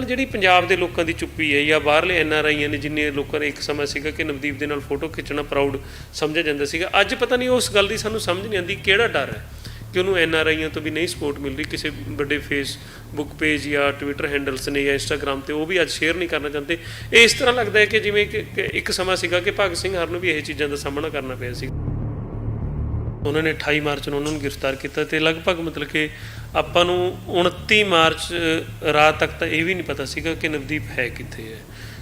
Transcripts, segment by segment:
ਜਿਹੜੀ ਪੰਜਾਬ ਦੇ ਲੋਕਾਂ ਦੀ ਚੁੱਪੀ ਹੈ ਜਾਂ ਬਾਹਰਲੇ NRI ਨੇ ਜਿੰਨੇ ਲੋਕਾਂ ਨੇ ਇੱਕ ਸਮਾਂ ਸੀਗਾ ਕਿ ਨਵਦੀਪ ਦੇ ਨਾਲ ਫੋਟੋ ਖਿੱਚਣਾ ਪ੍ਰਾਊਡ ਸਮਝਿਆ ਜਾਂਦਾ ਸੀਗਾ, ਅੱਜ ਪਤਾ ਨਹੀਂ ਉਸ ਗੱਲ ਦੀ ਸਾਨੂੰ ਸਮਝ ਨਹੀਂ ਆਉਂਦੀ ਕਿਹੜਾ ਡਰ ਹੈ ਕਿ ਉਹਨੂੰ NRIਆਂ ਤੋਂ ਵੀ ਨਹੀਂ ਸਪੋਰਟ ਮਿਲ ਰਹੀ, ਕਿਸੇ ਵੱਡੇ ਫੇਸਬੁੱਕ ਪੇਜ ਜਾਂ ਟਵਿੱਟਰ ਹੈਂਡਲਸ ਨੇ ਜਾਂ ਇੰਸਟਾਗ੍ਰਾਮ 'ਤੇ ਉਹ ਵੀ ਅੱਜ ਸ਼ੇਅਰ ਨਹੀਂ ਕਰਨਾ ਚਾਹੁੰਦੇ। ਇਹ ਇਸ ਤਰ੍ਹਾਂ ਲੱਗਦਾ ਹੈ ਕਿ ਜਿਵੇਂ ਕਿ ਇੱਕ ਸਮਾਂ ਸੀਗਾ ਕਿ ਭਗਤ ਸਿੰਘ ਹਰ ਨੂੰ ਵੀ ਇਹ ਚੀਜ਼ਾਂ ਦਾ ਸਾਹਮਣਾ ਕਰਨਾ ਪਿਆ ਸੀ। ਉਹਨਾਂ ਨੇ 28 ਮਾਰਚ ਨੂੰ ਉਹਨਾਂ ਨੂੰ ਗ੍ਰਿਫਤਾਰ ਕੀਤਾ ਅਤੇ ਲਗਭਗ ਮਤਲਬ ਕਿ ਆਪਾਂ ਨੂੰ 29 ਮਾਰਚ ਰਾਤ ਤੱਕ ਤਾਂ ਇਹ ਵੀ ਨਹੀਂ ਪਤਾ ਸੀਗਾ ਕਿ ਨਵਦੀਪ ਹੈ ਕਿੱਥੇ ਹੈ,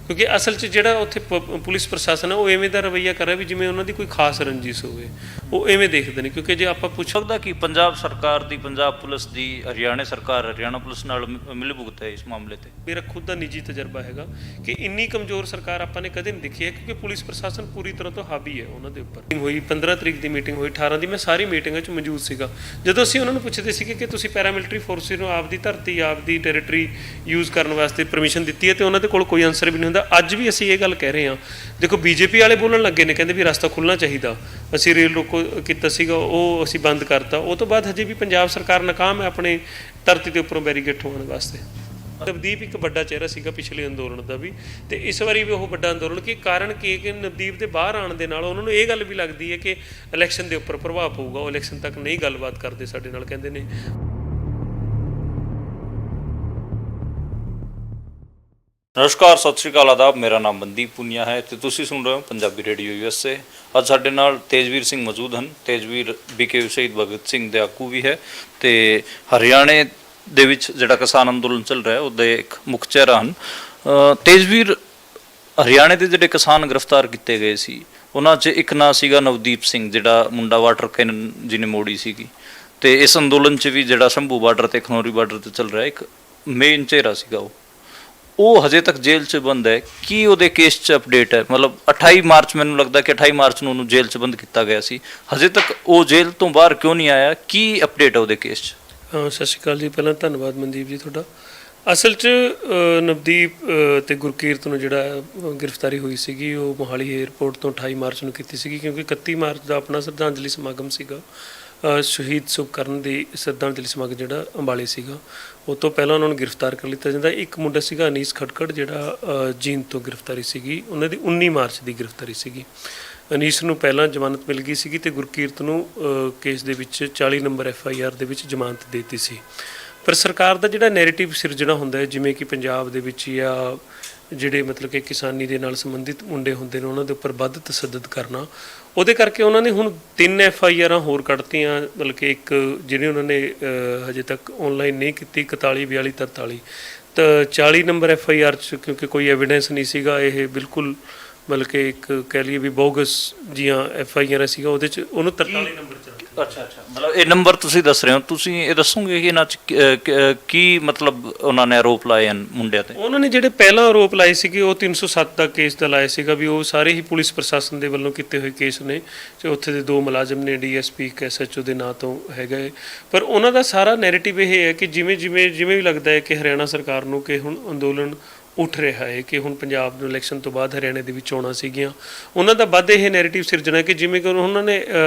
ਕਿਉਂਕਿ ਅਸਲ 'ਚ ਜਿਹੜਾ ਉੱਥੇ ਪੁਲਿਸ ਪ੍ਰਸ਼ਾਸਨ ਹੈ ਉਹ ਐਵੇਂ ਦਾ ਰਵੱਈਆ ਕਰ ਰਿਹਾ ਵੀ ਜਿਵੇਂ ਉਹਨਾਂ ਦੀ ਕੋਈ ਖਾਸ ਰੰਜਿਸ਼ ਹੋਵੇ, ਉਹ ਐਵੇਂ ਦੇਖਦੇ ਨੇ। ਕਿਉਂਕਿ ਜੇ ਆਪਾਂ ਪੁੱਛ ਸਕਦਾ ਕਿ ਪੰਜਾਬ ਸਰਕਾਰ ਦੀ, ਪੰਜਾਬ ਪੁਲਿਸ ਦੀ ਹਰਿਆਣਾ ਸਰਕਾਰ, ਹਰਿਆਣਾ ਪੁਲਿਸ ਨਾਲ ਮਿਲ ਭੁਗਤ ਹੈ ਇਸ ਮਾਮਲੇ ਤੇ। ਮੇਰਾ ਖੁਦ ਦਾ ਨਿੱਜੀ ਤਜਰਬਾ ਹੈਗਾ ਕਿ ਇੰਨੀ ਕਮਜ਼ੋਰ ਸਰਕਾਰ ਆਪਾਂ ਨੇ ਕਦੇ ਨਹੀਂ ਦੇਖੀ ਹੈ, ਕਿਉਂਕਿ ਪੁਲਿਸ ਪ੍ਰਸ਼ਾਸਨ ਪੂਰੀ ਤਰ੍ਹਾਂ ਤੋਂ ਹਾਵੀ ਹੈ ਉਹਨਾਂ ਦੇ ਉੱਪਰ। ਹੋਈ 15 ਤਰੀਕ ਦੀ ਮੀਟਿੰਗ ਹੋਈ, 18 ਦੀ ਮੈਂ ਸਾਰੀ ਮੀਟਿੰਗਾਂ 'ਚ ਮੌਜੂਦ ਸੀਗਾ। ਜਦੋਂ ਅਸੀਂ ਉਹਨਾਂ ਨੂੰ ਪੁੱਛਦੇ ਸੀਗੇ ਕਿ ਤੁਸੀਂ ਪੈਰਾਮਿਲਟਰੀ ਫੋਰਸਿਸ ਨੂੰ ਆਪਦੀ ਧਰਤੀ, ਆਪਦੀ ਟੈਰੀਟਰੀ ਯੂਜ਼ ਕਰਨ ਵਾਸਤੇ ਪਰਮਿਸ਼ਨ ਦਿੱਤੀ ਹੈ, ਤੇ ਉਹਨਾਂ ਦੇ ਕੋਲ ਕੋਈ ਆਨਸਰ ਵੀ ਨਹੀਂ ਹੁੰਦਾ। ਅੱਜ ਵੀ ਅਸੀਂ ਇਹ ਗੱਲ ਕਹਿ ਰਹੇ ਹਾਂ, ਦੇਖੋ BJP ਵਾਲੇ ਬੋਲਣ ਲੱਗੇ ਨੇ, ਕਹਿੰਦੇ ਵੀ ਰਸਤਾ ਖੁੱਲ੍ਹਣਾ ਚਾਹੀਦਾ, ਅਸੀਂ ਰੇਲ ਰੋਕੋ ਕੀਤਾ ਸੀਗਾ ਉਹ ਅਸੀਂ ਬੰਦ ਕਰਤਾ। ਉਹ ਤੋਂ ਬਾਅਦ ਹਜੇ ਵੀ ਪੰਜਾਬ ਸਰਕਾਰ ਨਾਕਾਮ ਹੈ ਆਪਣੇ ਧਰਤੀ ਦੇ ਉੱਪਰੋਂ ਬੈਰੀਕੇਡ ਹੋਣ ਵਾਸਤੇ। ਨਵਦੀਪ ਇੱਕ ਵੱਡਾ ਚਿਹਰਾ ਸੀਗਾ ਪਿਛਲੇ ਅੰਦੋਲਨ ਦਾ ਵੀ, ਤੇ ਇਸ ਵਾਰੀ ਵੀ ਉਹ ਵੱਡਾ ਅੰਦੋਲਨ। ਕੀ ਕਾਰਨ ਕੀ ਕਿ ਨਵਦੀਪ ਦੇ ਬਾਹਰ ਆਉਣ ਦੇ ਨਾਲ ਉਹਨਾਂ ਨੂੰ ਇਹ ਗੱਲ ਵੀ ਲੱਗਦੀ ਹੈ ਕਿ ਇਲੈਕਸ਼ਨ ਦੇ ਉੱਪਰ ਪ੍ਰਭਾਵ ਪਊਗਾ, ਉਹ ਇਲੈਕਸ਼ਨ ਤੱਕ ਨਹੀਂ ਗੱਲਬਾਤ ਕਰਦੇ ਸਾਡੇ ਨਾਲ, ਕਹਿੰਦੇ ਨੇ। ਨਮਸਕਾਰ, ਸਤਿ ਸ਼੍ਰੀ ਅਕਾਲ, ਆਦਾਬ। ਮੇਰਾ ਨਾਮ ਮਨਦੀਪ ਪੁਨੀਆ ਹੈ ਤੇ ਤੁਸੀਂ ਸੁਣ ਰਹੇ ਹੋ ਪੰਜਾਬੀ ਰੇਡੀਓ USA। ਅੱਜ ਸਾਡੇ ਨਾਲ ਤੇਜਵੀਰ ਸਿੰਘ ਮੌਜੂਦ ਹਨ। ਤੇਜਵੀਰ BK ਸ਼ਹੀਦ ਭਗਤ ਸਿੰਘ ਦੇ ਆਗੂ ਵੀ ਹੈ ਤੇ ਹਰਿਆਣੇ ਦੇ ਵਿੱਚ ਜਿਹੜਾ ਕਿਸਾਨ ਅੰਦੋਲਨ ਚੱਲ ਰਿਹਾ ਉਹਦੇ ਇੱਕ ਮੁੱਖ ਚਿਹਰਾ ਹਨ। ਤੇਜਵੀਰ, ਹਰਿਆਣੇ ਦੇ ਜਿਹੜੇ ਕਿਸਾਨ ਗ੍ਰਿਫਤਾਰ ਕੀਤੇ ਗਏ ਸੀ ਉਹਨਾਂ 'ਚ ਇੱਕ ਨਾਂ ਸੀਗਾ ਨਵਦੀਪ ਸਿੰਘ, ਜਿਹੜਾ ਮੁੰਡਾ ਵਾਟਰ ਕੈਨਨ ਜਿਹਨੇ ਮੋੜੀ ਸੀਗੀ, ਤੇ ਇਸ ਅੰਦੋਲਨ 'ਚ ਵੀ ਜਿਹੜਾ ਸ਼ੰਭੂ ਬਾਰਡਰ ਤੇ ਖਨੌਰੀ ਬਾਰਡਰ ਤੇ ਚੱਲ ਰਿਹਾ ਇੱਕ ਮੇਨ ਚਿਹਰਾ ਸੀਗਾ, ਉਹ ਹਜੇ ਤੱਕ ਜੇਲ੍ਹ 'ਚ ਬੰਦ ਹੈ। ਕੀ ਉਹਦੇ ਕੇਸ 'ਚ ਅਪਡੇਟ ਹੈ? ਮਤਲਬ 28 ਮਾਰਚ, ਮੈਨੂੰ ਲੱਗਦਾ ਕਿ 28 ਮਾਰਚ ਨੂੰ ਉਹਨੂੰ ਜੇਲ੍ਹ 'ਚ ਬੰਦ ਕੀਤਾ ਗਿਆ ਸੀ, ਹਜੇ ਤੱਕ ਉਹ ਜੇਲ੍ਹ ਤੋਂ ਬਾਹਰ ਕਿਉਂ ਨਹੀਂ ਆਇਆ? ਕੀ ਅਪਡੇਟ ਹੈ ਉਹਦੇ ਕੇਸ 'ਚ? ਸਤਿ ਸ਼੍ਰੀ ਅਕਾਲ ਜੀ, ਪਹਿਲਾਂ ਧੰਨਵਾਦ ਮਨਦੀਪ ਜੀ ਤੁਹਾਡਾ। ਅਸਲ 'ਚ ਨਵਦੀਪ ਅਤੇ ਗੁਰਕੀਰਤ ਨੂੰ ਜਿਹੜਾ ਗ੍ਰਿਫਤਾਰੀ ਹੋਈ ਸੀਗੀ ਉਹ ਮੋਹਾਲੀ ਏਅਰਪੋਰਟ ਤੋਂ 28 ਮਾਰਚ ਨੂੰ ਕੀਤੀ ਸੀਗੀ, ਕਿਉਂਕਿ 31 ਮਾਰਚ ਦਾ ਆਪਣਾ ਸ਼ਰਧਾਂਜਲੀ ਸਮਾਗਮ ਸੀਗਾ, ਸ਼ਹੀਦ ਸੁਖਕਰਨ ਦੀ ਸ਼ਰਧਾਂਜਲੀ ਸਮਾਗਮ ਜਿਹੜਾ ਅੰਬਾਲੇ ਸੀਗਾ। ਉਹ ਤੋਂ ਪਹਿਲਾਂ ਉਹਨਾਂ ਨੂੰ ਗ੍ਰਿਫਤਾਰ ਕਰ ਲਿੱਤਾ ਜਾਂਦਾ। ਇੱਕ ਮੁੰਡਾ ਸੀਗਾ ਅਨੀਸ ਖਟਕੜ, ਜਿਹੜਾ ਜੀਂਦ ਤੋਂ ਗ੍ਰਿਫਤਾਰੀ ਸੀਗੀ, ਉਹਨਾਂ ਦੀ 19 ਮਾਰਚ ਦੀ ਗ੍ਰਿਫਤਾਰੀ ਸੀਗੀ। ਅਨੀਸ ਨੂੰ ਪਹਿਲਾਂ ਜ਼ਮਾਨਤ ਮਿਲ ਗਈ ਸੀਗੀ ਅਤੇ ਗੁਰਕੀਰਤ ਨੂੰ ਕੇਸ ਦੇ ਵਿੱਚ 40 ਨੰਬਰ FIR ਦੇ ਵਿੱਚ ਜ਼ਮਾਨਤ ਦੇ ਦਿੱਤੀ ਸੀ। ਪਰ ਸਰਕਾਰ ਦਾ ਜਿਹੜਾ ਨੈਰੇਟਿਵ ਸਿਰਜਣਾ ਹੁੰਦਾ ਹੈ, ਜਿਵੇਂ ਕਿ ਪੰਜਾਬ ਦੇ ਵਿੱਚ ਜਾਂ ਜਿਹੜੇ ਮਤਲਬ ਕਿ ਕਿਸਾਨੀ ਦੇ ਨਾਲ ਸੰਬੰਧਿਤ ਮੁੰਡੇ ਹੁੰਦੇ ਨੇ ਉਹਨਾਂ ਦੇ ਉੱਪਰ ਵੱਧ ਤਸ਼ੱਦਦ ਕਰਨਾ, ਉਹਦੇ ਕਰਕੇ ਉਹਨਾਂ ਨੇ ਹੁਣ 3 FIRਾਂ ਹੋਰ ਕੱਢਤੀਆਂ, ਬਲਕਿ ਇੱਕ ਜਿਹੜੀ ਉਹਨਾਂ ਨੇ ਹਜੇ ਤੱਕ ਔਨਲਾਈਨ ਨਹੀਂ ਕੀਤੀ, 41, 42, 43। ਤਾਂ 40 ਨੰਬਰ FIR 'ਚ ਕਿਉਂਕਿ ਕੋਈ ਐਵੀਡੈਂਸ ਨਹੀਂ ਸੀਗਾ, ਇਹ ਬਿਲਕੁਲ ਬਲਕਿ ਇੱਕ ਕਹਿ ਲਈਏ ਵੀ ਬੋਗਸ ਜੀਆਂ FIR ਸੀਗਾ, ਉਹਦੇ 'ਚ ਉਹਨੂੰ 43 ਨੰਬਰ 'ਚ। ਅੱਛਾ, ਮਤਲਬ ਇਹ ਨੰਬਰ ਤੁਸੀਂ ਦੱਸ ਰਹੇ ਹੋ, ਤੁਸੀਂ ਇਹ ਦੱਸੋਗੇ ਕਿ ਇਹਨਾਂ 'ਚ ਕੀ ਮਤਲਬ ਉਹਨਾਂ ਨੇ ਆਰੋਪ ਲਾਏ ਹਨ ਮੁੰਡਿਆਂ 'ਤੇ? ਉਹਨਾਂ ਨੇ ਜਿਹੜੇ ਪਹਿਲਾਂ ਆਰੋਪ ਲਾਏ ਸੀਗੇ ਉਹ 307 ਦਾ ਕੇਸ ਦਾ ਲਾਇਆ ਸੀਗਾ, ਵੀ ਉਹ ਸਾਰੇ ਹੀ ਪੁਲਿਸ ਪ੍ਰਸ਼ਾਸਨ ਦੇ ਵੱਲੋਂ ਕੀਤੇ ਹੋਏ ਕੇਸ ਨੇ, ਤੇ ਉੱਥੇ ਦੇ 2 ਮੁਲਾਜ਼ਮ ਨੇ, DSP ਇੱਕ SHO ਦੇ ਨਾਂ ਤੋਂ ਹੈਗਾ ਹੈ। ਪਰ ਉਹਨਾਂ ਦਾ ਸਾਰਾ ਨੈਰੇਟਿਵ ਇਹ ਹੈ ਕਿ ਜਿਵੇਂ ਵੀ ਲੱਗਦਾ ਹੈ ਕਿ ਹਰਿਆਣਾ ਸਰਕਾਰ ਨੂੰ ਕਿ ਹੁਣ ਅੰਦੋਲਨ ਉੱਠ ਰਿਹਾ ਹੈ, ਕਿ ਹੁਣ ਪੰਜਾਬ ਨੂੰ ਇਲੈਕਸ਼ਨ ਤੋਂ ਬਾਅਦ ਹਰਿਆਣੇ ਦੇ ਵਿੱਚ ਚੋਣਾਂ ਸੀਗੀਆਂ, ਉਹਨਾਂ ਦਾ ਵੱਧ ਇਹ ਨੈਰੇਟਿਵ ਸਿਰਜਣਾ ਕਿ ਜਿਵੇਂ ਕਿ ਉਹਨਾਂ ਨੇ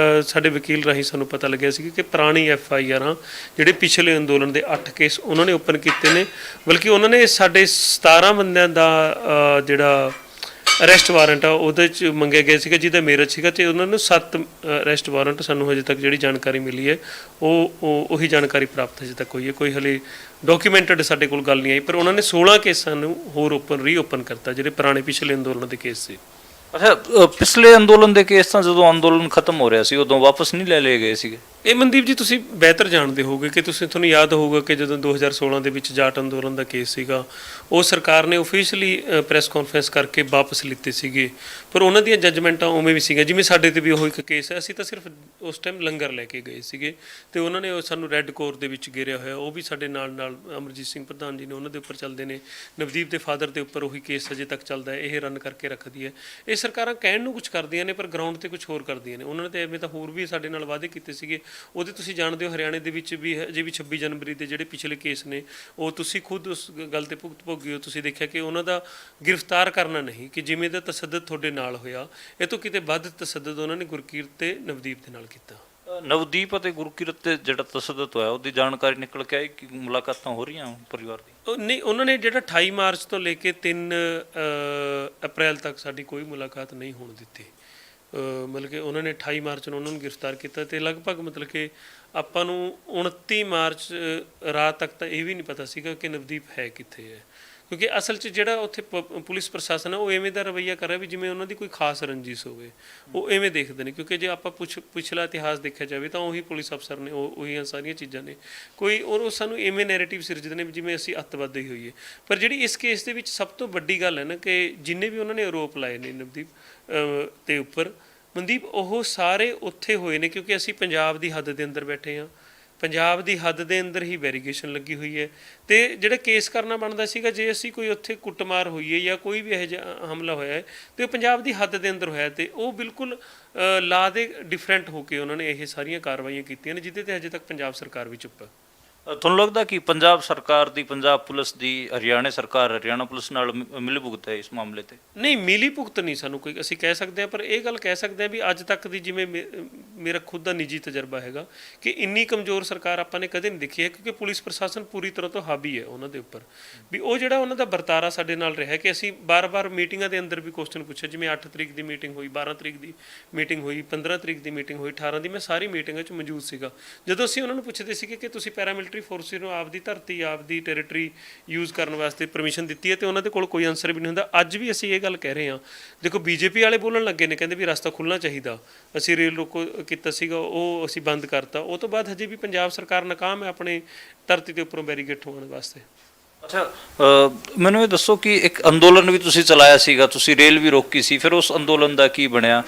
ਸਾਡੇ ਵਕੀਲ ਰਾਹੀਂ ਸਾਨੂੰ ਪਤਾ ਲੱਗਿਆ ਸੀ ਕਿ ਪੁਰਾਣੀ FIRਾਂ ਜਿਹੜੇ ਪਿਛਲੇ ਅੰਦੋਲਨ ਦੇ 8 ਕੇਸ ਉਹਨਾਂ ਨੇ ਓਪਨ ਕੀਤੇ ਨੇ, ਬਲਕਿ ਉਹਨਾਂ ਨੇ ਸਾਡੇ 17 ਬੰਦਿਆਂ ਦਾ ਜਿਹੜਾ ਅਰੈਸਟ ਵਾਰੰਟ ਆ ਉਹਦੇ 'ਚ ਮੰਗਿਆ ਗਿਆ ਸੀਗਾ, ਜਿਹਦਾ ਮੇਰਠ ਸੀਗਾ, ਅਤੇ ਉਹਨਾਂ ਨੂੰ 7 ਅਰੈਸਟ ਵਾਰੰਟ ਸਾਨੂੰ ਹਜੇ ਤੱਕ ਜਿਹੜੀ ਜਾਣਕਾਰੀ ਮਿਲੀ ਹੈ ਉਹੀ ਜਾਣਕਾਰੀ ਪ੍ਰਾਪਤ ਹਜੇ ਤੱਕ ਹੋਈ ਹੈ। ਕੋਈ ਹਲੇ ਡਾਕੂਮੈਂਟਡ ਸਾਡੇ ਕੋਲ ਗੱਲ ਨਹੀਂ ਆਈ, ਪਰ ਉਹਨਾਂ ਨੇ 16 ਕੇਸਾਂ ਨੂੰ ਹੋਰ ਰੀਓਪਨ ਕਰਤਾ, ਜਿਹੜੇ ਪੁਰਾਣੇ ਪਿਛਲੇ ਅੰਦੋਲਨ ਦੇ ਕੇਸ ਸੀ। ਅੱਛਾ, ਪਿਛਲੇ ਅੰਦੋਲਨ ਦੇ ਕੇਸ ਤਾਂ ਜਦੋਂ ਅੰਦੋਲਨ ਖਤਮ ਹੋ ਰਿਹਾ ਸੀ ਉਦੋਂ ਵਾਪਸ ਨਹੀਂ ਲੈ ਲਏ ਗਏ ਸੀਗੇ? ਇਹ ਮਨਦੀਪ ਜੀ ਤੁਸੀਂ ਬਿਹਤਰ ਜਾਣਦੇ ਹੋਗੇ ਕਿ ਤੁਹਾਨੂੰ ਯਾਦ ਹੋਊਗਾ ਕਿ ਜਦੋਂ 2016 ਦੇ ਵਿੱਚ ਜਾਟ ਅੰਦੋਲਨ ਦਾ ਕੇਸ ਸੀਗਾ, ਉਹ ਸਰਕਾਰ ਨੇ ਓਫੀਸ਼ੀਅਲੀ ਪ੍ਰੈਸ ਕਾਨਫਰੰਸ ਕਰਕੇ ਵਾਪਸ ਲਿੱਤੇ ਸੀਗੇ, ਪਰ ਉਹਨਾਂ ਦੀਆਂ ਜੱਜਮੈਂਟਾਂ ਉਵੇਂ ਵੀ ਸੀਗੀਆਂ ਜਿਵੇਂ ਸਾਡੇ 'ਤੇ ਵੀ ਉਹ ਇੱਕ ਕੇਸ ਹੈ। ਅਸੀਂ ਤਾਂ ਸਿਰਫ ਉਸ ਟਾਈਮ ਲੰਗਰ ਲੈ ਕੇ ਗਏ ਸੀਗੇ, ਅਤੇ ਉਹਨਾਂ ਨੇ ਸਾਨੂੰ ਰੈੱਡ ਕੋਰ ਦੇ ਵਿੱਚ ਘੇਰਿਆ ਹੋਇਆ, ਉਹ ਵੀ ਸਾਡੇ ਨਾਲ ਅਮਰਜੀਤ ਸਿੰਘ ਪ੍ਰਧਾਨ ਜੀ ਨੇ ਉਹਨਾਂ ਦੇ ਉੱਪਰ ਚੱਲਦੇ ਨੇ, ਨਵਦੀਪ ਦੇ ਫਾਦਰ ਦੇ ਉੱਪਰ ਉਹੀ ਕੇਸ ਅਜੇ ਤੱਕ ਚੱਲਦਾ ਹੈ, ਇਹ ਰਨ ਕਰਕੇ ਰੱਖਦੀ ਹੈ। ਇਹ ਸਰਕਾਰਾਂ ਕਹਿਣ ਨੂੰ ਕੁਝ ਕਰਦੀਆਂ ਨੇ ਪਰ ਗਰਾਊਂਡ 'ਤੇ ਕੁਝ ਹੋਰ ਕਰਦੀਆਂ ਨੇ। ਉਹਨਾਂ ਨੇ ਤਾਂ ਐਵੇਂ ਤਾਂ ਹੋਰ ਵੀ ਸਾਡੇ ਨਾਲ ਵਾਅਦੇ ਕੀਤੇ ਸੀਗੇ, ਉਹਦੇ ਤੁਸੀਂ ਜਾਣਦੇ ਹੋ ਹਰਿਆਣੇ ਦੇ ਵਿੱਚ ਵੀ ਅਜੇ ਵੀ 26 ਜਨਵਰੀ ਦੇ ਜਿਹੜੇ ਪਿਛਲੇ ਕੇਸ ਨੇ ਉਹ ਤੁਸੀਂ ਖੁਦ ਉਸ ਗੱਲ 'ਤੇ ਭੁਗਤ ਭੋਗੀ ਹੋ। ਤੁਸੀਂ ਦੇਖਿਆ ਕਿ ਉਹਨਾਂ ਦਾ ਗ੍ਰਿਫਤਾਰ ਕਰਨਾ ਨਹੀਂ, ਕਿ ਜਿਵੇਂ ਦਾ ਤਸ਼ੱਦਦ ਤੁਹਾਡੇ ਨਾਲ ਹੋਇਆ ਇਹ ਤੋਂ ਕਿਤੇ ਵੱਧ ਤਸ਼ੱਦਦ ਉਹਨਾਂ ਨੇ ਗੁਰਕੀਰਤ ਤੇ ਨਵਦੀਪ ਦੇ ਨਾਲ ਕੀਤਾ। ਨਵਦੀਪ ਅਤੇ ਗੁਰਕੀਰਤ ਤੇ ਜਿਹੜਾ ਤਸ਼ੱਦਦ ਹੋਇਆ ਉਹਦੀ ਜਾਣਕਾਰੀ ਨਿਕਲ ਕੇ ਆਈ ਕਿ ਮੁਲਾਕਾਤਾਂ ਹੋ ਰਹੀਆਂ ਪਰਿਵਾਰ ਦੀ? ਨਹੀਂ, ਉਹਨਾਂ ਨੇ ਜਿਹੜਾ 28 ਮਾਰਚ ਤੋਂ ਲੈ ਕੇ 3 ਅਪ੍ਰੈਲ ਤੱਕ ਸਾਡੀ ਕੋਈ ਮੁਲਾਕਾਤ ਨਹੀਂ ਹੋਣ ਦਿੱਤੀ। ਮਤਲਬ ਕਿ ਉਹਨਾਂ ਨੇ 28 ਮਾਰਚ ਨੂੰ ਉਹਨਾਂ ਨੂੰ ਗ੍ਰਿਫਤਾਰ ਕੀਤਾ ਤੇ ਲਗਭਗ ਮਤਲਬ ਕਿ ਆਪਾਂ ਨੂੰ 29 ਮਾਰਚ ਰਾਤ ਤੱਕ ਤਾਂ ਇਹ ਵੀ ਨਹੀਂ ਪਤਾ ਸੀਗਾ ਕਿ ਨਵਦੀਪ ਹੈ ਕਿੱਥੇ ਹੈ, ਕਿਉਂਕਿ ਅਸਲ 'ਚ ਜਿਹੜਾ ਉੱਥੇ ਪੁਲਿਸ ਪ੍ਰਸ਼ਾਸਨ ਹੈ ਉਹ ਐਵੇਂ ਦਾ ਰਵੱਈਆ ਕਰ ਰਿਹਾ ਵੀ ਜਿਵੇਂ ਉਹਨਾਂ ਦੀ ਕੋਈ ਖਾਸ ਰੰਜਿਸ਼ ਹੋਵੇ। ਉਹ ਐਵੇਂ ਦੇਖਦੇ ਨੇ, ਕਿਉਂਕਿ ਜੇ ਆਪਾਂ ਪਿਛਲਾ ਇਤਿਹਾਸ ਦੇਖਿਆ ਜਾਵੇ ਤਾਂ ਉਹੀ ਪੁਲਿਸ ਅਫਸਰ ਨੇ, ਉਹੀ ਸਾਰੀਆਂ ਚੀਜ਼ਾਂ ਨੇ। ਕੋਈ ਉਹ ਸਾਨੂੰ ਐਵੇਂ ਨੈਰੇਟਿਵ ਸਿਰਜਦੇ ਨੇ ਜਿਵੇਂ ਅਸੀਂ ਅੱਤਵਾਦੀ ਹੋਈਏ। ਪਰ ਜਿਹੜੀ ਇਸ ਕੇਸ ਦੇ ਵਿੱਚ ਸਭ ਤੋਂ ਵੱਡੀ ਗੱਲ ਹੈ ਨਾ ਕਿ ਜਿੰਨੇ ਵੀ ਉਹਨਾਂ ਨੇ ਆਰੋਪ ਲਾਏ ਨੇ ਨਵਦੀਪ ਤੇ ਉੱਪਰ, ਮਨਦੀਪ, ਉਹ ਸਾਰੇ ਉੱਥੇ ਹੋਏ ਨੇ ਕਿਉਂਕਿ ਅਸੀਂ ਪੰਜਾਬ ਦੀ ਹੱਦ ਦੇ ਅੰਦਰ ਬੈਠੇ ਹਾਂ। ਪੰਜਾਬ ਦੀ ਹੱਦ ਦੇ ਅੰਦਰ ਹੀ ਵੈਰੀਗੇਸ਼ਨ ਲੱਗੀ ਹੋਈ ਹੈ ਤੇ ਜਿਹੜਾ ਕੇਸ ਕਰਨਾ ਬਣਦਾ ਸੀਗਾ, ਜੇ ਅਸੀਂ ਕੋਈ ਉੱਥੇ ਕੁੱਟਮਾਰ ਹੋਈ ਹੈ ਜਾਂ ਕੋਈ ਵੀ ਇਹੋ ਜਿਹਾ ਹਮਲਾ ਹੋਇਆ ਹੈ ਤੇ ਉਹ ਪੰਜਾਬ ਦੀ ਹੱਦ ਦੇ ਅੰਦਰ ਹੋਇਆ ਤੇ ਉਹ ਬਿਲਕੁਲ ਲਾ ਦੇ ਡਿਫਰੈਂਟ ਹੋ ਕੇ ਉਹਨਾਂ ਨੇ ਇਹ ਸਾਰੀਆਂ ਕਾਰਵਾਈਆਂ ਕੀਤੀਆਂ ਨੇ ਜਿਹਦੇ ਤੇ ਹਜੇ ਤੱਕ ਪੰਜਾਬ ਸਰਕਾਰ ਵੀ ਚੁੱਪ ਹੈ। ਤੁਹਾਨੂੰ ਲੱਗਦਾ ਕਿ ਪੰਜਾਬ ਸਰਕਾਰ ਦੀ, ਪੰਜਾਬ ਪੁਲਿਸ ਦੀ ਹਰਿਆਣਾ ਪੁਲਿਸ ਨਾਲ ਮਿਲੀ ਭੁਗਤ ਹੈ ਇਸ ਮਾਮਲੇ ਤੇ? ਨਹੀਂ, ਮਿਲੀ ਭੁਗਤ ਨਹੀਂ ਸਾਨੂੰ ਕੋਈ ਅਸੀਂ ਕਹਿ ਸਕਦੇ ਹਾਂ, ਪਰ ਇਹ ਗੱਲ ਕਹਿ ਸਕਦੇ ਹਾਂ ਵੀ ਅੱਜ ਤੱਕ ਦੀ ਜਿਵੇਂ ਮੇਰਾ ਖੁਦ ਦਾ ਨਿੱਜੀ ਤਜਰਬਾ ਹੈਗਾ ਕਿ ਇੰਨੀ ਕਮਜ਼ੋਰ ਸਰਕਾਰ ਆਪਾਂ ਨੇ ਕਦੇ ਨਹੀਂ ਦੇਖੀ ਹੈ, ਕਿਉਂਕਿ ਪੁਲਿਸ ਪ੍ਰਸ਼ਾਸਨ ਪੂਰੀ ਤਰ੍ਹਾਂ ਤੋਂ ਹਾਵੀ ਹੈ ਉਹਨਾਂ ਦੇ ਉੱਪਰ। ਵੀ ਉਹ ਜਿਹੜਾ ਉਹਨਾਂ ਦਾ ਵਰਤਾਰਾ ਸਾਡੇ ਨਾਲ ਰਿਹਾ ਕਿ ਅਸੀਂ ਬਾਰ-ਬਾਰ ਮੀਟਿੰਗਾਂ ਦੇ ਅੰਦਰ ਵੀ ਕੁਐਸਚਨ ਪੁੱਛਿਆ, ਜਿਵੇਂ 8 ਤਰੀਕ ਦੀ ਮੀਟਿੰਗ ਹੋਈ, 12 ਤਰੀਕ ਦੀ ਮੀਟਿੰਗ ਹੋਈ, 15 ਤਰੀਕ ਦੀ ਮੀਟਿੰਗ ਹੋਈ, 18 ਦੀ, ਮੈਂ ਸਾਰੀ ਮੀਟਿੰਗਾਂ 'ਚ ਮੌਜੂਦ ਸੀਗਾ। ਜਦੋਂ ਅਸੀਂ ਉਹਨਾਂ ਨੂੰ ਪੁੱਛਦੇ ਸੀਗੇ ਕਿ ਤੁਸੀਂ ਪੈਰਾਮਿਲਟਰੀ ਫੋਰਸਿਸ ਨੂੰ ਆਪਦੀ ਧਰਤੀ, ਆਪਦੀ ਟੈਰੀਟਰੀ ਯੂਜ਼ ਕਰਨ ਵਾਸਤੇ ਪਰਮਿਸ਼ਨ ਦਿੱਤੀ ਹੈ, ਤੇ ਉਹਨਾਂ ਦੇ ਕੋਲ ਕੋਈ ਆਨਸਰ ਵੀ ਨਹੀਂ ਹੁੰਦਾ। ਅੱਜ ਵੀ ਅਸੀਂ ਇਹ ਗੱਲ ਕਹਿ ਰਹੇ ਹਾਂ। ਦੇਖੋ, ਬੀਜੇਪੀ ਵਾਲੇ ਬੋਲਣ ਲੱਗੇ ਨੇ, ਕਹਿੰਦੇ ਵੀ ਰਸਤਾ ਖੁੱਲ੍ਹਣਾ ਚਾਹੀਦਾ, ਅਸੀਂ ਰੇਲ ਰੋਕੋ ਕੀਤਾ ਸੀਗਾ ਉਹ ਅਸੀਂ ਬੰਦ ਕਰਤਾ। ਉਹ ਤੋਂ ਬਾਅਦ ਹਜੇ ਵੀ ਪੰਜਾਬ ਸਰਕਾਰ ਨਾਕਾਮ ਹੈ ਆਪਣੇ ਧਰਤੀ ਦੇ ਉੱਪਰੋਂ ਬੈਰੀਕੇਡ ਹੋਣ ਵਾਸਤੇ। ਅੱਛਾ, ਮੈਨੂੰ ਇਹ ਦੱਸੋ ਕਿ ਇੱਕ ਅੰਦੋਲਨ ਵੀ ਤੁਸੀਂ ਚਲਾਇਆ ਸੀਗਾ, ਤੁਸੀਂ ਰੇਲ ਵੀ ਰੋਕੀ ਸੀ, ਫਿਰ ਉਸ ਅੰਦੋਲਨ ਦਾ ਕੀ ਬਣਿਆ?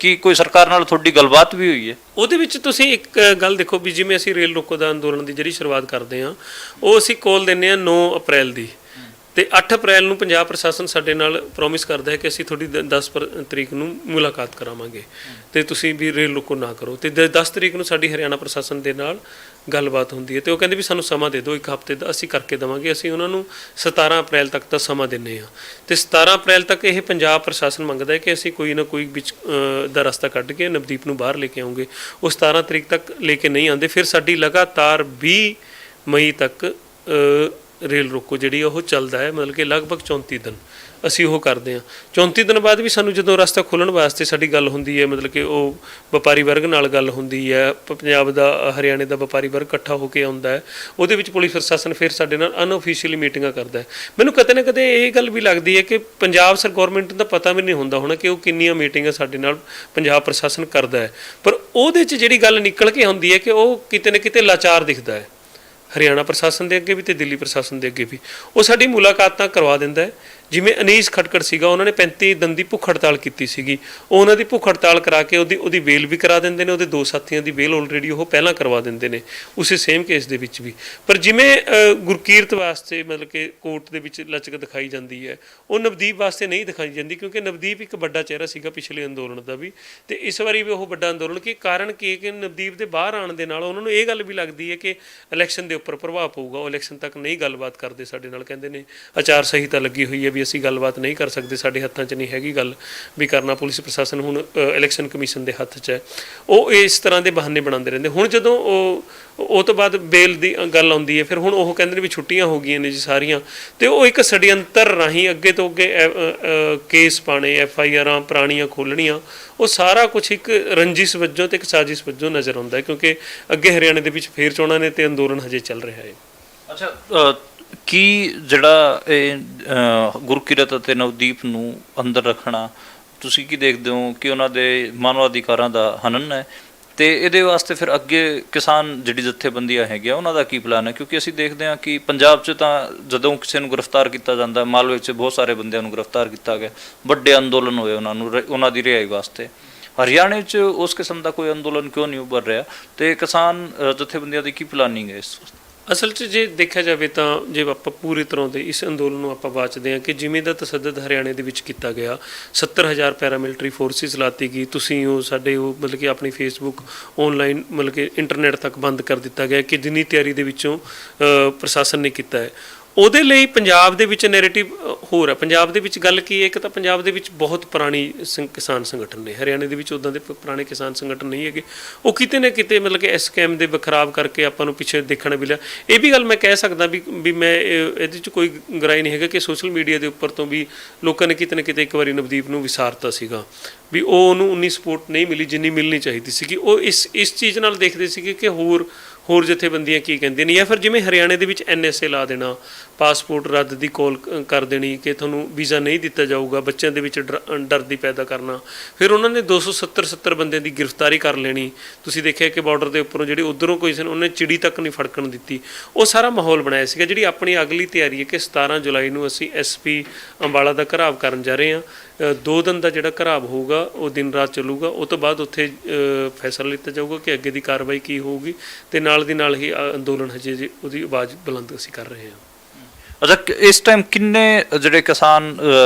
ਕੀ ਕੋਈ ਸਰਕਾਰ ਨਾਲ ਤੁਹਾਡੀ ਗੱਲਬਾਤ ਵੀ ਹੋਈ ਹੈ? ਉਹਦੇ ਵਿੱਚ ਤੁਸੀਂ ਇੱਕ ਗੱਲ ਦੇਖੋ ਵੀ ਜਿਵੇਂ ਅਸੀਂ ਰੇਲ ਰੋਕੋ ਦਾ ਅੰਦੋਲਨ ਦੀ ਜਿਹੜੀ ਸ਼ੁਰੂਆਤ ਕਰਦੇ ਹਾਂ ਉਹ ਅਸੀਂ ਕੋਲ ਦਿੰਦੇ ਹਾਂ 9 ਅਪ੍ਰੈਲ ਦੀ, ਤੇ 8 ਅਪ੍ਰੈਲ ਨੂੰ ਪੰਜਾਬ ਪ੍ਰਸ਼ਾਸਨ ਸਾਡੇ ਨਾਲ ਪ੍ਰੋਮਿਸ ਕਰਦਾ ਹੈ ਕਿ ਅਸੀਂ ਤੁਹਾਡੀ 10 ਤਰੀਕ ਨੂੰ ਮੁਲਾਕਾਤ ਕਰਾਵਾਂਗੇ ਤੇ ਤੁਸੀਂ ਵੀ ਰੇਲ ਰੋਕੋ ਨਾ ਕਰੋ। ਤੇ 10 ਤਰੀਕ ਨੂੰ ਸਾਡੀ ਹਰਿਆਣਾ ਪ੍ਰਸ਼ਾਸਨ ਦੇ ਨਾਲ ਗੱਲਬਾਤ ਹੁੰਦੀ ਹੈ ਤੇ ਉਹ ਕਹਿੰਦੇ ਵੀ ਸਾਨੂੰ ਸਮਾਂ ਦੇ ਦਿਓ, 1 ਹਫ਼ਤੇ ਦਾ ਅਸੀਂ ਕਰਕੇ ਦੇਵਾਂਗੇ। ਅਸੀਂ ਉਹਨਾਂ ਨੂੰ 17 ਅਪ੍ਰੈਲ ਤੱਕ ਦਾ ਸਮਾਂ ਦਿੰਦੇ ਹਾਂ ਤੇ 17 ਅਪ੍ਰੈਲ ਤੱਕ ਇਹ ਪੰਜਾਬ ਪ੍ਰਸ਼ਾਸਨ ਮੰਗਦਾ ਹੈ ਕਿ ਅਸੀਂ ਕੋਈ ਨਾ ਕੋਈ ਵਿੱਚ ਦਾ ਰਸਤਾ ਕੱਢ ਕੇ ਨਵਦੀਪ ਨੂੰ ਬਾਹਰ ਲੈ ਕੇ ਆਉਂਗੇ। ਉਹ 17 ਤਰੀਕ ਤੱਕ ਲੈ ਕੇ ਨਹੀਂ ਆਉਂਦੇ। ਫਿਰ ਸਾਡੀ ਲਗਾਤਾਰ 20 ਮਈ ਤੱਕ ਰੇਲ ਰੋਕੋ ਜਿਹੜੀ ਉਹ ਚੱਲਦਾ ਹੈ, ਮਤਲਬ ਕਿ ਲਗਭਗ 34 ਦਿਨ ਅਸੀਂ ਉਹ ਕਰਦੇ ਹਾਂ। 34 ਦਿਨ ਬਾਅਦ ਵੀ ਸਾਨੂੰ ਜਦੋਂ ਰਸਤਾ ਖੋਲ੍ਹਣ ਵਾਸਤੇ ਸਾਡੀ ਗੱਲ ਹੁੰਦੀ ਹੈ, ਮਤਲਬ ਕਿ ਉਹ ਵਪਾਰੀ ਵਰਗ ਨਾਲ ਗੱਲ ਹੁੰਦੀ ਹੈ, ਪੰਜਾਬ ਦਾ ਹਰਿਆਣੇ ਦਾ ਵਪਾਰੀ ਵਰਗ ਇਕੱਠਾ ਹੋ ਕੇ ਆਉਂਦਾ ਹੈ, ਉਹਦੇ ਵਿੱਚ ਪੁਲਿਸ ਪ੍ਰਸ਼ਾਸਨ ਫਿਰ ਸਾਡੇ ਨਾਲ ਅਨਅਫੀਸ਼ੀਅਲੀ ਮੀਟਿੰਗਾਂ ਕਰਦਾ ਹੈ। ਮੈਨੂੰ ਕਦੇ ਨਾ ਕਦੇ ਇਹ ਗੱਲ ਵੀ ਲੱਗਦੀ ਹੈ ਕਿ ਪੰਜਾਬ ਗੌਰਮੈਂਟ ਦਾ ਪਤਾ ਵੀ ਨਹੀਂ ਹੁੰਦਾ ਹੋਣਾ ਕਿ ਉਹ ਕਿੰਨੀਆਂ ਮੀਟਿੰਗਾਂ ਸਾਡੇ ਨਾਲ ਪੰਜਾਬ ਪ੍ਰਸ਼ਾਸਨ ਕਰਦਾ ਹੈ, ਪਰ ਉਹਦੇ 'ਚ ਜਿਹੜੀ ਗੱਲ ਨਿਕਲ ਕੇ ਆਉਂਦੀ ਹੈ ਕਿ ਉਹ ਕਿਤੇ ਨਾ ਕਿਤੇ ਲਾਚਾਰ ਦਿਖਦਾ ਹੈ ਹਰਿਆਣਾ ਪ੍ਰਸ਼ਾਸਨ ਦੇ ਅੱਗੇ ਵੀ ਤੇ ਦਿੱਲੀ ਪ੍ਰਸ਼ਾਸਨ ਦੇ ਅੱਗੇ ਵੀ। ਉਹ ਸਾਡੀ ਮੁਲਾਕਾਤਾਂ ਕਰਵਾ ਦਿੰਦਾ ਹੈ। ਜਿਵੇਂ ਅਨੀਸ਼ ਖਟਕੜ ਸੀਗਾ, ਉਹਨਾਂ ਨੇ 35 ਦਿਨ ਦੀ ਭੁੱਖ ਹੜਤਾਲ ਕੀਤੀ ਸੀਗੀ, ਉਹ ਉਹਨਾਂ ਦੀ ਭੁੱਖ ਹੜਤਾਲ ਕਰਾ ਕੇ ਉਹਦੀ ਬੇਲ ਵੀ ਕਰਾ ਦਿੰਦੇ ਨੇ। ਉਹਦੇ 2 ਸਾਥੀਆਂ ਦੀ ਬੇਲ ਆਲਰੇਡੀ ਉਹ ਪਹਿਲਾਂ ਕਰਵਾ ਦਿੰਦੇ ਨੇ ਉਸੇ ਸੇਮ ਕੇਸ ਦੇ ਵਿੱਚ ਵੀ। ਪਰ ਜਿਵੇਂ ਗੁਰਕੀਰਤ ਵਾਸਤੇ ਮਤਲਬ ਕਿ ਕੋਰਟ ਦੇ ਵਿੱਚ ਲਚਕ ਦਿਖਾਈ ਜਾਂਦੀ ਹੈ, ਉਹ ਨਵਦੀਪ ਵਾਸਤੇ ਨਹੀਂ ਦਿਖਾਈ ਜਾਂਦੀ, ਕਿਉਂਕਿ ਨਵਦੀਪ ਇੱਕ ਵੱਡਾ ਚਿਹਰਾ ਸੀਗਾ ਪਿਛਲੇ ਅੰਦੋਲਨ ਦਾ ਵੀ, ਤੇ ਇਸ ਵਾਰੀ ਵੀ ਉਹ ਵੱਡਾ ਅੰਦੋਲਨ। ਕੀ ਕਾਰਨ ਕੀ ਕਿ ਨਵਦੀਪ ਦੇ ਬਾਹਰ ਆਉਣ ਦੇ ਨਾਲ ਉਹਨਾਂ ਨੂੰ ਇਹ ਗੱਲ ਵੀ ਲੱਗਦੀ ਹੈ ਕਿ ਇਲੈਕਸ਼ਨ ਦੇ ਉੱਪਰ ਪ੍ਰਭਾਵ ਪਊਗਾ। ਉਹ ਇਲੈਕਸ਼ਨ ਤੱਕ ਨਹੀਂ ਗੱਲਬਾਤ ਕਰਦੇ ਸਾਡੇ ਨਾਲ, ਕਹਿੰਦੇ ਨੇ ਆਚਾਰ ਸੰਹਿਤਾ ਲੱਗੀ ਹੋਈ ਹੈ ਵੀ ਅਸੀਂ ਗੱਲਬਾਤ ਨਹੀਂ ਕਰ ਸਕਦੇ, ਸਾਡੇ ਹੱਥਾਂ 'ਚ ਨਹੀਂ ਹੈਗੀ ਗੱਲ ਵੀ ਕਰਨਾ। ਪੁਲਿਸ ਪ੍ਰਸ਼ਾਸਨ ਹੁਣ ਇਲੈਕਸ਼ਨ ਕਮਿਸ਼ਨ ਦੇ ਹੱਥ 'ਚ ਹੈ। ਉਹ ਇਸ ਤਰ੍ਹਾਂ ਦੇ ਬਹਾਨੇ ਬਣਾਉਂਦੇ ਰਹਿੰਦੇ। ਹੁਣ ਜਦੋਂ ਉਹ ਤੋਂ ਬਾਅਦ ਬੇਲ ਦੀ ਗੱਲ ਆਉਂਦੀ ਹੈ, ਫਿਰ ਹੁਣ ਉਹ ਕਹਿੰਦੇ ਨੇ ਵੀ ਛੁੱਟੀਆਂ ਹੋ ਗਈਆਂ ਨੇ ਜੀ ਸਾਰੀਆਂ, ਤੇ ਉਹ ਇੱਕ ਛੜਯੰਤਰ ਰਾਹੀਂ ਅੱਗੇ ਤੋਂ ਅੱਗੇ ਕੇਸ ਪਾਣੇ, FIRਾਂ ਪੁਰਾਣੀਆਂ ਖੋਲ੍ਹਣੀਆਂ, ਉਹ ਸਾਰਾ ਕੁਝ ਇੱਕ ਰੰਜਿਸ਼ ਵਜੋਂ ਤੇ ਇੱਕ ਸਾਜ਼ਿਸ਼ ਵਜੋਂ ਨਜ਼ਰ ਆਉਂਦਾ ਹੈ, ਕਿਉਂਕਿ ਅੱਗੇ ਹਰਿਆਣੇ ਦੇ ਵਿੱਚ ਫੇਰ ਚੋਣਾਂ ਨੇ ਤੇ ਅੰਦੋਲਨ ਹਜੇ ਚੱਲ ਰਿਹਾ ਹੈ। ਅੱਛਾ, ਕੀ ਜਿਹੜਾ ਇਹ ਗੁਰਕੀਰਤ ਅਤੇ ਨਵਦੀਪ ਨੂੰ ਅੰਦਰ ਰੱਖਣਾ, ਤੁਸੀਂ ਕੀ ਦੇਖਦੇ ਹੋ ਕਿ ਉਹਨਾਂ ਦੇ ਮਾਨਵ ਅਧਿਕਾਰਾਂ ਦਾ ਹਨਨ ਹੈ? ਤੇ ਇਹਦੇ ਵਾਸਤੇ ਫਿਰ ਅੱਗੇ ਕਿਸਾਨ ਜਿਹੜੀ ਜਥੇਬੰਦੀਆਂ ਹੈਗੀਆਂ ਉਹਨਾਂ ਦਾ ਕੀ ਪਲਾਨ ਹੈ? ਕਿਉਂਕਿ ਅਸੀਂ ਦੇਖਦੇ ਹਾਂ ਕਿ ਪੰਜਾਬ 'ਚ ਤਾਂ ਜਦੋਂ ਕਿਸੇ ਨੂੰ ਗ੍ਰਿਫਤਾਰ ਕੀਤਾ ਜਾਂਦਾ, ਮਾਲਵੇ 'ਚ ਬਹੁਤ ਸਾਰੇ ਬੰਦਿਆਂ ਨੂੰ ਗ੍ਰਿਫਤਾਰ ਕੀਤਾ ਗਿਆ, ਵੱਡੇ ਅੰਦੋਲਨ ਹੋਏ ਉਹਨਾਂ ਦੀ ਰਿਹਾਈ ਵਾਸਤੇ। ਹਰਿਆਣੇ 'ਚ ਉਸ ਕਿਸਮ ਦਾ ਕੋਈ ਅੰਦੋਲਨ ਕਿਉਂ ਨਹੀਂ ਉੱਭਰ ਰਿਹਾ, ਤੇ ਕਿਸਾਨ ਜਥੇਬੰਦੀਆਂ ਦੀ ਕੀ ਪਲਾਨਿੰਗ ਹੈ ਇਸ? ਅਸਲ 'ਚ ਜੇ ਦੇਖਿਆ ਜਾਵੇ ਤਾਂ ਜੇ ਆਪਾਂ ਪੂਰੀ ਤਰ੍ਹਾਂ ਦੇ ਇਸ ਅੰਦੋਲਨ ਨੂੰ ਆਪਾਂ ਵਾਚਦੇ ਹਾਂ ਕਿ ਜਿਵੇਂ ਦਾ ਤਸ਼ੱਦਦ ਹਰਿਆਣੇ ਦੇ ਵਿੱਚ ਕੀਤਾ ਗਿਆ, 70,000 ਪੈਰਾਮਿਲਟਰੀ ਫੋਰਸਿਸ ਲਾਤੀ ਗਈ, ਤੁਸੀਂ ਉਹ ਸਾਡੇ ਉਹ ਮਤਲਬ ਕਿ ਆਪਣੀ ਫੇਸਬੁੱਕ ਔਨਲਾਈਨ ਮਤਲਬ ਕਿ ਇੰਟਰਨੈਟ ਤੱਕ ਬੰਦ ਕਰ ਦਿੱਤਾ ਗਿਆ ਕਿ ਜਿੰਨੀ ਤਿਆਰੀ ਦੇ ਵਿੱਚੋਂ ਪ੍ਰਸ਼ਾਸਨ ਨੇ ਕੀਤਾ ਹੈ, ਉਹਦੇ ਲਈ ਪੰਜਾਬ ਦੇ ਵਿੱਚ ਨੈਰੇਟਿਵ ਹੋਰ ਹੈ। ਪੰਜਾਬ ਦੇ ਵਿੱਚ ਗੱਲ ਕੀ ਹੈ, ਇੱਕ ਤਾਂ ਪੰਜਾਬ ਦੇ ਵਿੱਚ ਬਹੁਤ ਪੁਰਾਣੀ ਕਿਸਾਨ ਸੰਗਠਨ ਨੇ, ਹਰਿਆਣੇ ਦੇ ਵਿੱਚ ਉੱਦਾਂ ਦੇ ਪੁਰਾਣੇ ਕਿਸਾਨ ਸੰਗਠਨ ਨਹੀਂ ਹੈਗੇ। ਉਹ ਕਿਤੇ ਨਾ ਕਿਤੇ ਮਤਲਬ ਕਿ ਇਸ ਸਕੈਮ ਦੇ ਖਰਾਬ ਕਰਕੇ ਆਪਾਂ ਨੂੰ ਪਿੱਛੇ ਦੇਖਣਾ ਮਿਲਿਆ। ਇਹ ਵੀ ਗੱਲ ਮੈਂ ਕਹਿ ਸਕਦਾ ਵੀ ਮੈਂ ਇਹਦੇ 'ਚ ਕੋਈ ਗਰਾਈ ਨਹੀਂ ਹੈਗਾ ਕਿ ਸੋਸ਼ਲ ਮੀਡੀਆ ਦੇ ਉੱਪਰ ਤੋਂ ਵੀ ਲੋਕਾਂ ਨੇ ਕਿਤੇ ਨਾ ਕਿਤੇ ਇੱਕ ਵਾਰੀ ਨਵਦੀਪ ਨੂੰ ਵਿਸਾਰਤਾ ਸੀਗਾ ਵੀ ਉਹ ਉਹਨੂੰ ਉਨੀ ਸਪੋਰਟ ਨਹੀਂ ਮਿਲੀ ਜਿੰਨੀ ਮਿਲਣੀ ਚਾਹੀਦੀ ਸੀਗੀ। ਉਹ ਇਸ ਚੀਜ਼ ਨਾਲ ਦੇਖਦੇ ਸੀਗੇ ਕਿ ਹੋਰ ਜਥੇਬੰਦੀਆਂ ਕੀ ਕਹਿੰਦੀਆਂ ਨੇ, ਜਾਂ ਫਿਰ ਜਿਵੇਂ ਹਰਿਆਣੇ ਦੇ ਵਿੱਚ NSA ਲਾ ਦੇਣਾ, ਪਾਸਪੋਰਟ ਰੱਦ ਦੀ ਕਾਲ ਕਰ ਦੇਣੀ ਕਿ ਤੁਹਾਨੂੰ ਵੀਜ਼ਾ ਨਹੀਂ ਦਿੱਤਾ ਜਾਊਗਾ, ਬੱਚਿਆਂ ਦੇ ਵਿੱਚ ਡਰ ਦੀ ਪੈਦਾ ਕਰਨਾ। ਫਿਰ ਉਹਨਾਂ ਨੇ 270 ਬੰਦਿਆਂ ਦੀ ਗ੍ਰਿਫਤਾਰੀ ਕਰ ਲੈਣੀ। ਤੁਸੀਂ ਦੇਖਿਆ ਕਿ ਬਾਰਡਰ ਦੇ ਉੱਪਰੋਂ ਜਿਹੜੇ ਉੱਧਰੋਂ ਕੋਈ ਸਨ ਉਹਨੇ ਚਿੜੀ ਤੱਕ ਨਹੀਂ ਫੜਕਣ ਦਿੱਤੀ। ਉਹ ਸਾਰਾ ਮਾਹੌਲ ਬਣਾਇਆ ਸੀਗਾ। ਜਿਹੜੀ ਆਪਣੀ ਅਗਲੀ ਤਿਆਰੀ ਹੈ ਕਿ 17 ਜੁਲਾਈ ਨੂੰ ਅਸੀਂ SP ਅੰਬਾਲਾ ਦਾ ਘਰਾਵ ਕਰਨ ਜਾ ਰਹੇ ਹਾਂ। 2 ਦਿਨ ਦਾ ਜਿਹੜਾ ਘਰਾਵ ਹੋਊਗਾ ਉਹ ਦਿਨ ਰਾਤ ਚੱਲੂਗਾ। ਉਹ ਤੋਂ ਬਾਅਦ ਉੱਥੇ ਫੈਸਲਾ ਲਿੱਤਾ ਜਾਊਗਾ ਕਿ ਅੱਗੇ ਦੀ ਕਾਰਵਾਈ ਕੀ ਹੋਊਗੀ, ਤੇ ਨਾਲ ਦੀ ਨਾਲ ਹੀ ਅੰਦੋਲਨ ਹਜੇ ਉਹਦੀ ਆਵਾਜ਼ ਬੁਲੰਦ ਅਸੀਂ ਕਰ ਰਹੇ ਹਾਂ। ਅੱਛਾ, ਇਸ ਟਾਈਮ ਕਿੰਨੇ ਜਿਹੜੇ ਕਿਸਾਨ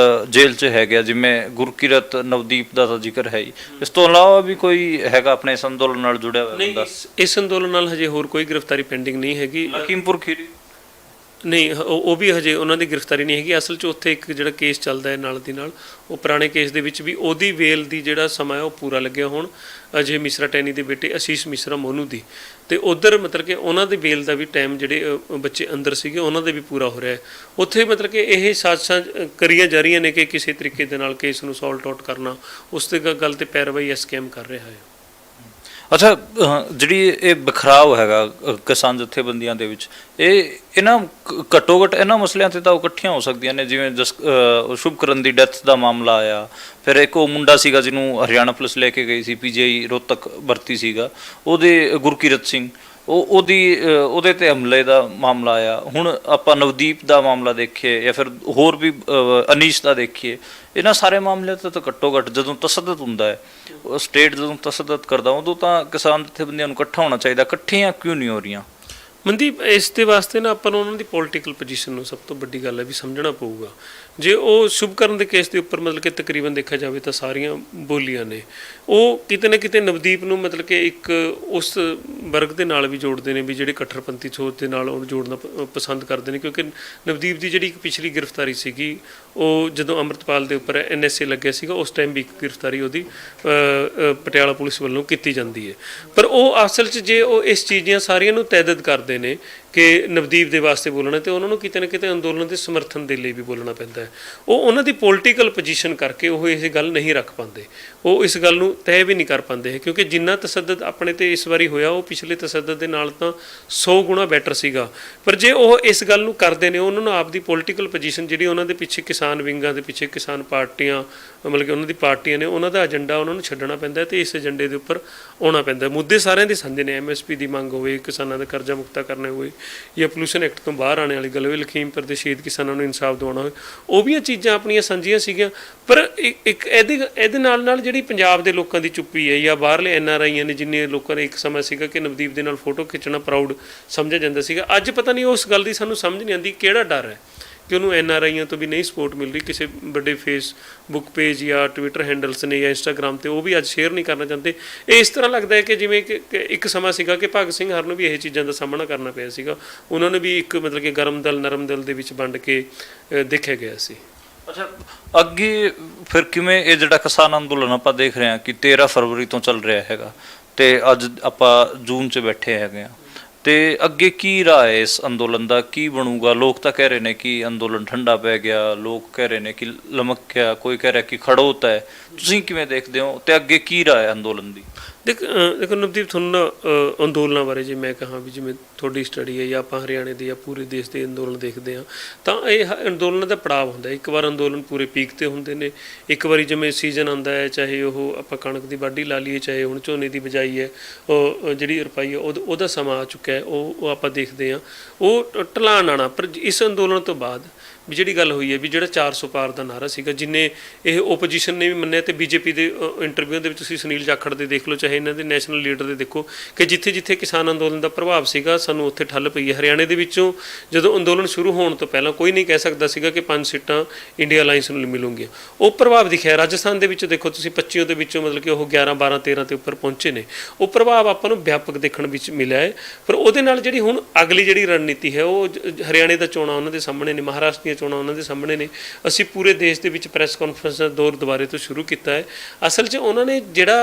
ਜੇਲ੍ਹ 'ਚ ਹੈਗੇ, ਜਿਵੇਂ ਗੁਰਕੀਰਤ, ਨਵਦੀਪ ਦਾ ਤਾਂ ਜ਼ਿਕਰ ਹੈ ਹੀ, ਇਸ ਤੋਂ ਇਲਾਵਾ ਵੀ ਕੋਈ ਹੈਗਾ ਆਪਣੇ ਇਸ ਅੰਦੋਲਨ ਨਾਲ ਜੁੜਿਆ ਹੋਇਆ ਬੰਦਾ? ਨਹੀਂ, ਇਸ ਅੰਦੋਲਨ ਨਾਲ ਹਜੇ ਹੋਰ ਕੋਈ ਗ੍ਰਿਫਤਾਰੀ ਪੈਂਡਿੰਗ ਨਹੀਂ ਹੈਗੀ। ਲਖੀਮਪੁਰ ਖੀਰੀ ਨਹੀਂ, ਉਹ ਵੀ ਹਜੇ ਉਹਨਾਂ ਦੀ ਗ੍ਰਿਫਤਾਰੀ ਨਹੀਂ ਹੈਗੀ। ਅਸਲ 'ਚ ਉੱਥੇ ਇੱਕ ਜਿਹੜਾ ਕੇਸ ਚੱਲਦਾ ਹੈ ਨਾਲ ਦੀ ਨਾਲ, ਉਹ ਪੁਰਾਣੇ ਕੇਸ ਦੇ ਵਿੱਚ ਵੀ ਉਹਦੀ ਵੇਲ ਦੀ ਜਿਹੜਾ ਸਮਾਂ ਹੈ ਉਹ ਪੂਰਾ ਲੱਗਿਆ। ਹੁਣ ਅਜੇ ਮਿਸਰਾ ਟੈਨੀ ਦੇ ਬੇਟੇ ਆਸ਼ੀਸ਼ ਮਿਸਰਾ ਮੋਨੂ ਦੀ, ਤੇ ਉਧਰ ਮਤਲਬ ਕਿ ਉਹਨਾਂ ਦੀ ਵੇਲ ਦਾ ਵੀ ਟਾਈਮ ਜਿਹੜੇ ਬੱਚੇ ਅੰਦਰ ਸੀਗੇ ਉਹਨਾਂ ਦੇ ਵੀ ਪੂਰਾ ਹੋ ਰਿਹਾ ਹੈ। ਉੱਥੇ ਮਤਲਬ ਕਿ ਇਹ ਸਾਜ਼ਿਸ਼ਾਂ ਕਰੀਆਂ ਜਾ ਰਹੀਆਂ ਨੇ ਕਿ ਕਿਸੇ ਤਰੀਕੇ ਦੇ ਨਾਲ ਕੇਸ ਨੂੰ ਸੋਲਟ ਆਊਟ ਕਰਨਾ, ਉਸ ਤੇ ਗੱਲ ਤੇ ਪੈਰਵਾਈ ਸਕੈਮ ਕਰ ਰਿਹਾ ਹੈ। ਅੱਛਾ, ਜਿਹੜੀ ਇਹ ਬਖਰਾਵ ਹੈਗਾ ਕਿਸਾਨ ਜਥੇਬੰਦੀਆਂ ਦੇ ਵਿੱਚ, ਇਹਨਾਂ ਘੱਟੋ ਘੱਟ ਇਹਨਾਂ ਮਸਲਿਆਂ 'ਤੇ ਤਾਂ ਉਹ ਇਕੱਠੀਆਂ ਹੋ ਸਕਦੀਆਂ ਨੇ। ਜਿਵੇਂ ਸ਼ੁਭਕਰਨ ਦੀ ਡੈਥ ਦਾ ਮਾਮਲਾ ਆਇਆ, ਫਿਰ ਇੱਕ ਉਹ ਮੁੰਡਾ ਸੀਗਾ ਜਿਹਨੂੰ ਹਰਿਆਣਾ ਪੁਲਿਸ ਲੈ ਕੇ ਗਈ ਸੀ, PGI ਰੋਹਤਕ ਭਰਤੀ ਸੀਗਾ, ਉਹਦੇ ਗੁਰਕੀਰਤ ਸਿੰਘ, ਉਹਦੇ ਤੇ ਹਮਲੇ ਦਾ ਮਾਮਲਾ ਆਇਆ। ਹੁਣ ਆਪਾਂ ਨਵਦੀਪ ਦਾ ਮਾਮਲਾ ਦੇਖੀਏ ਜਾਂ ਫਿਰ ਹੋਰ ਵੀ ਅਨੀਸ਼ ਦਾ ਦੇਖੀਏ, ਇਹਨਾਂ ਸਾਰੇ ਮਾਮਲਿਆਂ 'ਤੇ ਤਾਂ ਘੱਟੋ ਘੱਟ ਜਦੋਂ ਤਸੱਦਦ ਹੁੰਦਾ ਹੈ, ਸਟੇਟ ਜਦੋਂ ਤਸੱਦਦ ਕਰਦਾ, ਉਦੋਂ ਤਾਂ ਕਿਸਾਨ ਜਥੇਬੰਦੀਆਂ ਨੂੰ ਇਕੱਠਾ ਹੋਣਾ ਚਾਹੀਦਾ। ਇਕੱਠੀਆਂ ਕਿਉਂ ਨਹੀਂ ਹੋ ਰਹੀਆਂ? ਮਨਦੀਪ, ਇਸ ਦੇ ਵਾਸਤੇ ਨਾ ਆਪਾਂ ਨੂੰ ਉਹਨਾਂ ਦੀ ਪੋਲੀਟੀਕਲ ਪੋਜੀਸ਼ਨ ਨੂੰ ਸਭ ਤੋਂ ਵੱਡੀ ਗੱਲ ਹੈ ਵੀ ਸਮਝਣਾ ਪਊਗਾ। ਜੇ ਉਹ ਸ਼ੁਭਕਰਨ ਦੇ ਕੇਸ ਦੇ ਉੱਪਰ ਮਤਲਬ ਕਿ ਤਕਰੀਬਨ ਦੇਖਿਆ ਜਾਵੇ ਤਾਂ ਸਾਰੀਆਂ ਬੋਲੀਆਂ ਨੇ, ਉਹ ਕਿਤੇ ਨਾ ਕਿਤੇ ਨਵਦੀਪ ਨੂੰ ਮਤਲਬ ਕਿ ਇੱਕ ਉਸ ਵਰਗ ਦੇ ਨਾਲ ਵੀ ਜੋੜਦੇ ਨੇ ਵੀ ਜਿਹੜੇ ਕੱਟੜਪੰਥੀ ਸੋਚ ਦੇ ਨਾਲ ਉਹਨੂੰ ਜੋੜਨਾ ਪਸੰਦ ਕਰਦੇ ਨੇ। ਕਿਉਂਕਿ ਨਵਦੀਪ ਦੀ ਜਿਹੜੀ ਇੱਕ ਪਿਛਲੀ ਗ੍ਰਿਫਤਾਰੀ ਸੀਗੀ, ਉਹ ਜਦੋਂ ਅੰਮ੍ਰਿਤਪਾਲ ਦੇ ਉੱਪਰ NSA ਲੱਗਿਆ ਸੀਗਾ, ਉਸ ਟਾਈਮ ਵੀ ਇੱਕ ਗ੍ਰਿਫਤਾਰੀ ਉਹਦੀ ਪਟਿਆਲਾ ਪੁਲਿਸ ਵੱਲੋਂ ਕੀਤੀ ਜਾਂਦੀ ਹੈ। ਪਰ ਉਹ ਅਸਲ 'ਚ ਜੇ ਉਹ ਇਸ ਚੀਜ਼ ਦੀਆਂ ਸਾਰੀਆਂ ਨੂੰ ਤੈਦਦ ਕਰਦੇ ਨੇ ਕਿ ਨਵਦੀਪ ਦੇ ਵਾਸਤੇ ਬੋਲਣਾ, ਤੇ ਉਹਨਾਂ ਨੂੰ ਕਿਤੇ ਨਾ ਕਿਤੇ ਅੰਦੋਲਨ ਦੇ ਸਮਰਥਨ ਦੇ ਲਈ ਵੀ ਬੋਲਣਾ ਪੈਂਦਾ ਹੈ। ਉਹ ਉਹਨਾਂ ਦੀ ਪੋਲੀਟੀਕਲ ਪੋਜੀਸ਼ਨ ਕਰਕੇ ਉਹ ਇਹ ਗੱਲ ਨਹੀਂ ਰੱਖ ਪਾਉਂਦੇ, ਉਹ ਇਸ ਗੱਲ ਨੂੰ ਤੈਅ ਵੀ ਨਹੀਂ ਕਰ ਪਾਉਂਦੇ, ਕਿਉਂਕਿ ਜਿੰਨਾ ਤਸੱਦਦ ਆਪਣੇ ਤੇ ਇਸ ਵਾਰੀ ਹੋਇਆ ਉਹ ਪਿਛਲੇ ਤਸੱਦਦ ਦੇ ਨਾਲ ਤਾਂ 100 ਗੁਣਾ ਬੈਟਰ ਸੀਗਾ। ਪਰ ਜੇ ਉਹ ਇਸ ਗੱਲ ਨੂੰ ਕਰਦੇ ਨੇ, ਉਹਨਾਂ ਨੂੰ ਆਪਦੀ ਪੋਲੀਟੀਕਲ ਪੋਜੀਸ਼ਨ ਜਿਹੜੀ ਉਹਨਾਂ ਦੇ ਪਿੱਛੇ ਕਿਸਾਨ ਵਿੰਗਾਂ ਦੇ ਪਿੱਛੇ ਕਿਸਾਨ ਪਾਰਟੀਆਂ ਮਤਲਬ ਕਿ ਉਹਨਾਂ ਦੀ ਪਾਰਟੀਆਂ ਨੇ, ਉਹਨਾਂ ਦਾ ਏਜੰਡਾ ਉਹਨਾਂ ਨੂੰ ਛੱਡਣਾ ਪੈਂਦਾ ਤੇ ਇਸ ਏਜੰਡੇ ਦੇ ਉੱਪਰ ਆਉਣਾ ਪੈਂਦਾ। ਮੁੱਦੇ ਸਾਰਿਆਂ ਦੇ ਸਾਂਝੇ ਨੇ, MSP ਦੀ ਮੰਗ ਹੋਵੇ, ਕਿਸਾਨਾਂ ਦਾ ਕਰਜ਼ਾ ਮੁਕਤਾ ਕਰਨਾ ਹੋਵੇ, ਜਾਂ ਪੋਲੂਸ਼ਨ ਐਕਟ ਤੋਂ ਬਾਹਰ ਆਉਣ ਵਾਲੀ ਗੱਲ ਹੋਵੇ, ਲਖੀਮਪੁਰ ਦੇ ਸ਼ਹੀਦ ਕਿਸਾਨਾਂ ਨੂੰ ਇਨਸਾਫ ਦਿਵਾਉਣਾ ਹੋਵੇ, ਉਹ ਵੀ ਇਹ ਚੀਜ਼ਾਂ ਆਪਣੀਆਂ ਸਾਂਝੀਆਂ ਸੀਗੀਆਂ। ਪਰ ਇੱਕ ਇਹਦੇ ਨਾਲ ਜਿਹੜੀ ਪੰਜਾਬ ਦੇ ਲੋਕਾਂ ਦੀ ਚੁੱਪੀ ਹੈ ਜਾਂ ਬਾਹਰਲੇ NRIਆਂ ਨੇ, ਜਿੰਨੇ ਲੋਕਾਂ ਨੇ ਇੱਕ ਸਮਾਂ ਸੀਗਾ ਕਿ ਨਵਦੀਪ ਦੇ ਨਾਲ ਫੋਟੋ ਖਿੱਚਣਾ ਪ੍ਰਾਊਡ ਸਮਝਿਆ ਜਾਂਦਾ ਸੀਗਾ, ਅੱਜ ਪਤਾ ਨਹੀਂ ਉਸ ਗੱਲ ਦੀ ਸਾਨੂੰ ਸਮਝ ਨਹੀਂ ਆਉਂਦੀ ਕਿਹੜਾ ਡਰ ਹੈ ਕਿ ਉਹਨੂੰ NRIਆਂ ਤੋਂ ਵੀ ਨਹੀਂ ਸਪੋਰਟ ਮਿਲ ਰਹੀ। ਕਿਸੇ ਵੱਡੇ ਫੇਸਬੁੱਕ ਪੇਜ ਜਾਂ ਟਵਿੱਟਰ ਹੈਂਡਲਸ ਨੇ ਜਾਂ ਇੰਸਟਾਗ੍ਰਾਮ ਤੇ ਉਹ ਵੀ ਅੱਜ ਸ਼ੇਅਰ ਨਹੀਂ ਕਰਨਾ ਚਾਹੁੰਦੇ। ਇਹ ਇਸ ਤਰ੍ਹਾਂ ਲੱਗਦਾ ਹੈ ਕਿ ਜਿਵੇਂ ਕਿ ਇੱਕ ਸਮਾਂ ਸੀਗਾ ਕਿ ਭਗਤ ਸਿੰਘ ਹਰ ਨੂੰ ਵੀ ਇਹ ਚੀਜ਼ਾਂ ਦਾ ਸਾਹਮਣਾ ਕਰਨਾ ਪਿਆ ਸੀਗਾ, ਉਹਨਾਂ ਨੇ ਵੀ ਇੱਕ ਮਤਲਬ ਕਿ ਗਰਮ ਦਲ ਨਰਮ ਦਲ ਦੇ ਵਿੱਚ ਵੰਡ ਕੇ ਦੇਖਿਆ ਗਿਆ ਸੀ। ਅੱਛਾ, ਅੱਗੇ ਫਿਰ ਕਿਵੇਂ ਇਹ ਜਿਹੜਾ ਕਿਸਾਨ ਅੰਦੋਲਨ ਆਪਾਂ ਦੇਖ ਰਹੇ ਹਾਂ ਕਿ 13 ਫਰਵਰੀ ਤੋਂ ਚੱਲ ਰਿਹਾ ਹੈਗਾ, ਤੇ ਅੱਜ ਆਪਾਂ ਜੂਨ 'ਚ ਬੈਠੇ ਹੈਗੇ ਹਾਂ, ਤੇ ਅੱਗੇ ਕੀ ਰਾਹ ਹੈ ਇਸ ਅੰਦੋਲਨ ਦਾ, ਕੀ ਬਣੂਗਾ? ਲੋਕ ਤਾਂ ਕਹਿ ਰਹੇ ਨੇ ਕਿ ਅੰਦੋਲਨ ਠੰਡਾ ਪੈ ਗਿਆ, ਲੋਕ ਕਹਿ ਰਹੇ ਨੇ ਕਿ ਲਮਕ ਗਿਆ, ਕੋਈ ਕਹਿ ਰਿਹਾ ਕਿ ਖੜੋਤਾ ਹੈ। ਤੁਸੀਂ ਕਿਵੇਂ ਦੇਖਦੇ ਹੋ, ਤੇ ਅੱਗੇ ਕੀ ਰਾਹ ਹੈ ਅੰਦੋਲਨ ਦੀ? ਦੇਖੋ ਨਵਦੀਪ, ਤੁਹਾਨੂੰ ਅੰਦੋਲਨਾਂ ਬਾਰੇ ਜੇ ਮੈਂ ਕਹਾਂ ਵੀ ਜਿਵੇਂ ਤੁਹਾਡੀ ਸਟੱਡੀ ਹੈ ਜਾਂ ਆਪਾਂ ਹਰਿਆਣੇ ਦੇ ਜਾਂ ਪੂਰੇ ਦੇਸ਼ ਦੇ ਅੰਦੋਲਨ ਦੇਖਦੇ ਹਾਂ, ਤਾਂ ਇਹ ਅੰਦੋਲਨਾਂ ਦਾ ਪੜਾਅ ਹੁੰਦਾ। ਇੱਕ ਵਾਰ ਅੰਦੋਲਨ ਪੂਰੇ ਪੀਕ 'ਤੇ ਹੁੰਦੇ ਨੇ, ਇੱਕ ਵਾਰੀ ਜਿਵੇਂ ਸੀਜ਼ਨ ਆਉਂਦਾ ਹੈ, ਚਾਹੇ ਉਹ ਆਪਾਂ ਕਣਕ ਦੀ ਵਾਢੀ ਲਾ ਲਈਏ, ਚਾਹੇ ਹੁਣ ਝੋਨੇ ਦੀ ਬਿਜਾਈ ਹੈ, ਉਹ ਜਿਹੜੀ ਰੁਪਾਈ ਹੈ ਉਹਦਾ ਸਮਾਂ ਆ ਚੁੱਕਿਆ ਹੈ, ਉਹ ਆਪਾਂ ਦੇਖਦੇ ਹਾਂ, ਉਹ ਢਲਾਣ ਆਉਣਾ। ਪਰ ਇਸ ਅੰਦੋਲਨ ਤੋਂ ਬਾਅਦ ਵੀ ਜਿਹੜੀ ਗੱਲ ਹੋਈ ਹੈ ਵੀ ਜਿਹੜਾ 400 ਪਾਰ ਦਾ ਨਾਰਾ ਸੀਗਾ, ਜਿੰਨੇ ਇਹ ਓਪੋਜੀਸ਼ਨ ਨੇ ਵੀ ਮੰਨਿਆ, ਤੇ BJP ਦੇ ਇੰਟਰਵਿਊ ਦੇ ਵਿੱਚ ਤੁਸੀਂ ਸੁਨੀਲ ਜਾਖੜ ਦੇ ਦੇਖ ਲਓ, ਚਾਹੇ ਇਹਨਾਂ ਦੇ ਨੈਸ਼ਨਲ ਲੀਡਰ ਦੇ ਦੇਖੋ, ਕਿ ਜਿੱਥੇ ਜਿੱਥੇ ਕਿਸਾਨ ਅੰਦੋਲਨ ਦਾ ਪ੍ਰਭਾਵ ਸੀਗਾ ਸਾਨੂੰ ਉੱਥੇ ਠੱਲ ਪਈ ਹੈ। ਹਰਿਆਣੇ ਦੇ ਵਿੱਚੋਂ ਜਦੋਂ ਅੰਦੋਲਨ ਸ਼ੁਰੂ ਹੋਣ ਤੋਂ ਪਹਿਲਾਂ ਕੋਈ ਨਹੀਂ ਕਹਿ ਸਕਦਾ ਸੀਗਾ ਕਿ 5 ਸੀਟਾਂ ਇੰਡੀਆ ਅਲਾਈਅੰਸ ਨੂੰ ਮਿਲੂਗੀਆਂ, ਉਹ ਪ੍ਰਭਾਵ ਦਿਖਿਆ। ਰਾਜਸਥਾਨ ਦੇ ਵਿੱਚ ਦੇਖੋ ਤੁਸੀਂ 25 ਦੇ ਵਿੱਚੋਂ ਮਤਲਬ ਕਿ ਉਹ 11 12 13 ਤੇ ਉੱਪਰ ਪਹੁੰਚੇ ਨੇ, ਉਹ ਪ੍ਰਭਾਵ ਆਪਾਂ ਨੂੰ ਵਿਆਪਕ ਦੇਖਣ ਵਿੱਚ ਮਿਲਿਆ ਹੈ। ਪਰ ਉਹਦੇ ਨਾਲ ਜਿਹੜੀ ਹੁਣ ਅਗਲੀ ਜਿਹੜੀ ਰਣਨੀਤੀ ਹੈ, ਉਹ ਹਰਿਆਣੇ ਦਾ ਚੋਣਾਂ ਉਹਨਾਂ ਦੇ ਸਾਹਮਣੇ ਨੇ, ਮਹਾਰਾਸ਼ਟਰ ਦੀਆਂ ਦੀਆਂ ਚੋਣਾਂ ਉਹਨਾਂ ਦੇ ਸਾਹਮਣੇ ਨੇ। ਅਸੀਂ ਪੂਰੇ ਦੇਸ਼ ਦੇ ਵਿੱਚ ਪ੍ਰੈਸ ਕਾਨਫਰੰਸ ਦਾ ਦੌਰ ਦੁਬਾਰੇ ਤੋਂ ਸ਼ੁਰੂ ਕੀਤਾ ਹੈ। ਅਸਲ 'ਚ ਉਹਨਾਂ ਨੇ ਜਿਹੜਾ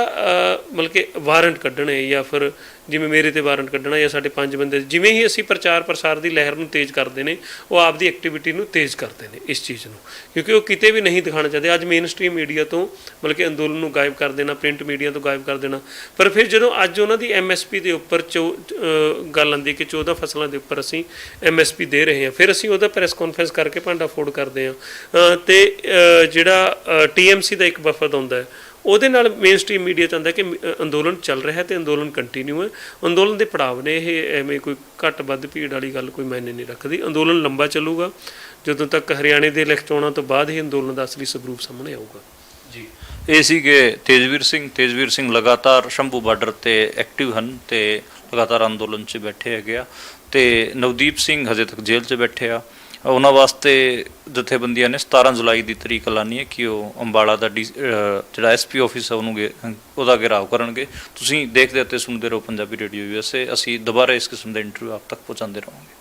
ਮਤਲਬ ਕਿ ਵਾਰੰਟ ਕੱਢਣੇ ਜਾਂ ਫਿਰ ਜਿਵੇਂ ਮੇਰੇ ਤੇ ਵਾਰੰਟ ਕੱਢਣਾ ਜਾਂ ਸਾਡੇ 5 ਬੰਦੇ, ਜਿਵੇਂ ਹੀ ਅਸੀਂ ਪ੍ਰਚਾਰ ਪ੍ਰਸਾਰ ਦੀ ਲਹਿਰ ਨੂੰ ਤੇਜ਼ ਕਰਦੇ ਨੇ, ਉਹ ਆਪਦੀ ਐਕਟੀਵਿਟੀ ਨੂੰ ਤੇਜ਼ ਕਰਦੇ ਨੇ ਇਸ ਚੀਜ਼ ਨੂੰ, ਕਿਉਂਕਿ ਉਹ ਕਿਤੇ ਵੀ ਨਹੀਂ ਦਿਖਾਉਣਾ ਚਾਹਦੇ। ਅੱਜ ਮੇਨ ਸਟ੍ਰੀਮ ਮੀਡੀਆ ਤੋਂ ਮਤਲਬ ਕਿ ਅੰਦੋਲਨ ਨੂੰ ਗਾਇਬ ਕਰ ਦੇਣਾ, ਪ੍ਰਿੰਟ ਮੀਡੀਆ ਤੋਂ ਗਾਇਬ ਕਰ ਦੇਣਾ। ਪਰ ਫਿਰ ਜਦੋਂ ਅੱਜ ਉਹਨਾਂ ਦੀ MSP ਦੇ ਉੱਪਰ ਗੱਲ ਆਉਂਦੀ ਕਿ 14 ਫਸਲਾਂ ਦੇ ਉੱਪਰ ਅਸੀਂ MSP ਦੇ ਰਹੇ ਹਾਂ, ਫਿਰ ਅਸੀਂ ਉਹਦਾ ਪ੍ਰੈਸ ਕਾਨਫਰੰਸ ਕਰਕੇ ਭਾਂਡਾ ਫੋੜ ਕਰਦੇ ਹਾਂ। ਤੇ ਜਿਹੜਾ TMC ਦਾ ਇੱਕ ਵਫਦ ਆਉਂਦਾ ਹੈ, ਉਹਦੇ ਨਾਲ ਮੇਨ ਸਟ੍ਰੀਮ ਮੀਡੀਆ ਚਾਹੁੰਦਾ ਕਿ ਅੰਦੋਲਨ ਚੱਲ ਰਿਹਾ ਤੇ ਅੰਦੋਲਨ ਕੰਟੀਨਿਊ ਹੈ। ਅੰਦੋਲਨ ਦੇ ਪੜਾਵ ਨੇ ਇਹ, ਐਵੇਂ ਕੋਈ ਘੱਟ ਵੱਧ ਭੀੜ ਵਾਲੀ ਗੱਲ ਕੋਈ ਮਾਇਨੇ ਨਹੀਂ ਰੱਖਦੀ। ਅੰਦੋਲਨ ਲੰਬਾ ਚੱਲੂਗਾ, ਜਦੋਂ ਤੱਕ ਹਰਿਆਣੇ ਦੇ ਚੋਣਾਂ ਤੋਂ ਬਾਅਦ ਹੀ ਅੰਦੋਲਨ ਦਾ ਅਸਲੀ ਸਵਰੂਪ ਸਾਹਮਣੇ ਆਊਗਾ। ਜੀ, ਇਹ ਸੀਗੇ ਤੇਜਵੀਰ ਸਿੰਘ ਲਗਾਤਾਰ ਸ਼ੰਭੂ ਬਾਰਡਰ ਤੇ ਐਕਟਿਵ ਹਨ ਤੇ ਲਗਾਤਾਰ ਅੰਦੋਲਨ 'ਚ ਬੈਠੇ ਹੈਗੇ ਆ। ਤੇ ਨਵਦੀਪ ਸਿੰਘ ਹਜੇ ਤੱਕ ਜੇਲ੍ਹ 'ਚ ਬੈਠੇ ਆ। ਉਹਨਾਂ ਵਾਸਤੇ ਜਥੇਬੰਦੀਆਂ ਨੇ 17 ਜੁਲਾਈ ਦੀ ਤਰੀਕ ਐਲਾਨੀ ਹੈ ਕਿ ਉਹ ਅੰਬਾਲਾ ਦਾ ਜਿਹੜਾ SP ਆਫਿਸ ਹੈ ਉਹਦਾ ਘਿਰਾਓ ਕਰਨਗੇ। ਤੁਸੀਂ ਦੇਖਦੇ ਅਤੇ ਸੁਣਦੇ ਰਹੋ ਪੰਜਾਬੀ ਰੇਡੀਓ USA। ਅਸੀਂ ਦੁਬਾਰਾ ਇਸ ਕਿਸਮ ਦੇ ਇੰਟਰਵਿਊ ਆਪ ਤੱਕ ਪਹੁੰਚਾਉਂਦੇ ਰਹਾਂਗੇ।